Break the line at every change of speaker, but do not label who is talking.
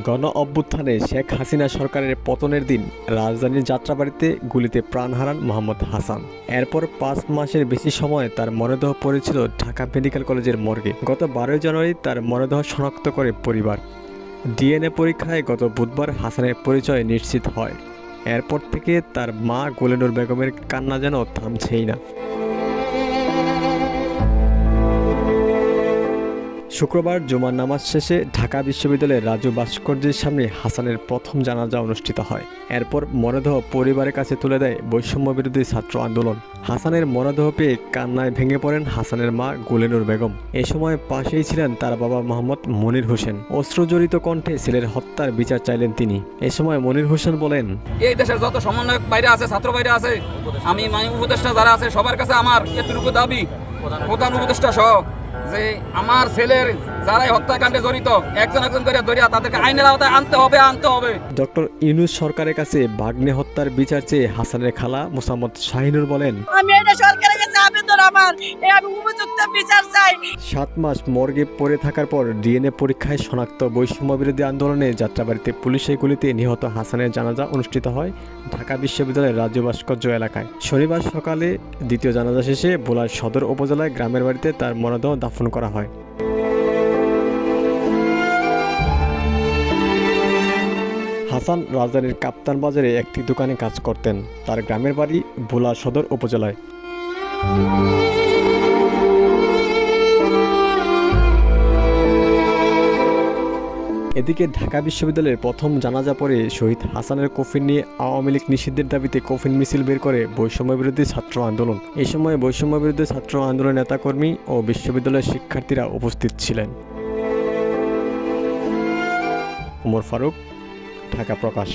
গণ অভ্যুত্থানে শেখ হাসিনা সরকারের পতনের দিন রাজধানীর যাত্রাবাড়িতে গুলিতে প্রাণ হারান মোহাম্মদ হাসান। এরপর 5 মাসের বেশি সময় তার মরদেহ পড়েছিল ঢাকা মেডিকেল কলেজের মর্গে। গত 12 জানুয়ারি তার মরদেহ শনাক্ত করে পরিবার। ডিএনএ পরীক্ষায় গত বুধবার হাসানের পরিচয় নিশ্চিত হয়। এরপর থেকে তার মা গুলেনুর বেগমের কান্না যেন থামছেই না। শুক্রবার জুমার নামাজ শেষে ঢাকা বিশ্ববিদ্যালয়ের রাজু ভাস্কর্যের সামনে হাসানের প্রথম জানাজা অনুষ্ঠিত হয়। এরপর মরদেহ পরিবারের কাছে তুলে দেয় বৈষম্যবিরোধী ছাত্র আন্দোলন। হাসানের মরদেহ পেয়ে কান্নায় ভেঙে পড়েন হাসানের মা গুলেনুর বেগম। এ সময় পাশেই ছিলেন তার বাবা মোহাম্মদ মনির হোসেন। অশ্রুজড়িত কণ্ঠে ছেলের হত্যার বিচার চাইলেন তিনি। এ সময় মনির হোসেন বলেন,
এই দেশের যত সমন্বয়ক বাইরে আছে, ছাত্র বাইরে আছে, আমি উপদেষ্টা যারা আছে সবার কাছে আমার এতটুকু দাবি, প্রধান উপদেষ্টা সহ, যে আমার ছেলের যারাই হত্যাকাণ্ডে জড়িত একজন করে ধরিয়া তাদেরকে আইনের আওতায় আনতে হবে।
ডক্টর ইউনূস সরকারের কাছে ভাগ্নে হত্যার বিচার চেয়ে হাসানের খালা মোসাম্মদ শাহিনুর বলেন,
আমি এটা সরকারের কাছে আবেদন আমি উপযুক্ত বিচার চাই। 7
মাস মর্গে পড়ে থাকার পর ডিএনএ পরীক্ষায় শনাক্ত বৈষম্যবিরোধী আন্দোলনে যাত্রাবাড়িতে পুলিশের গুলিতে নিহত হাসানের জানাজা অনুষ্ঠিত হয় ঢাকা বিশ্ববিদ্যালয়ের রাজু ভাস্কর্য এলাকায়। শনিবার সকালে দ্বিতীয় জানাজা শেষে ভোলার সদর উপজেলায় গ্রামের বাড়িতে তার মরদেহ দাফন করা হয়। হাসান রাজধানীর কাপ্তান বাজারে একটি দোকানে কাজ করতেন। তার গ্রামের বাড়ি ভোলা সদর উপজেলায়। এদিকে ঢাকা বিশ্ববিদ্যালয়ের প্রথম জানাজা পরে শহীদ হাসানের কফিন নিয়ে আওয়ামী লীগ নিষিদ্ধের দাবিতে কফিন মিছিল বের করে বৈষম্যবিরোধী ছাত্র আন্দোলন। এই সময় বৈষম্যবিরোধী ছাত্র আন্দোলনের নেতাকর্মী ও বিশ্ববিদ্যালয়ের শিক্ষার্থীরা উপস্থিত ছিলেন। ওমর ফারুক, ঢাকা প্রকাশ।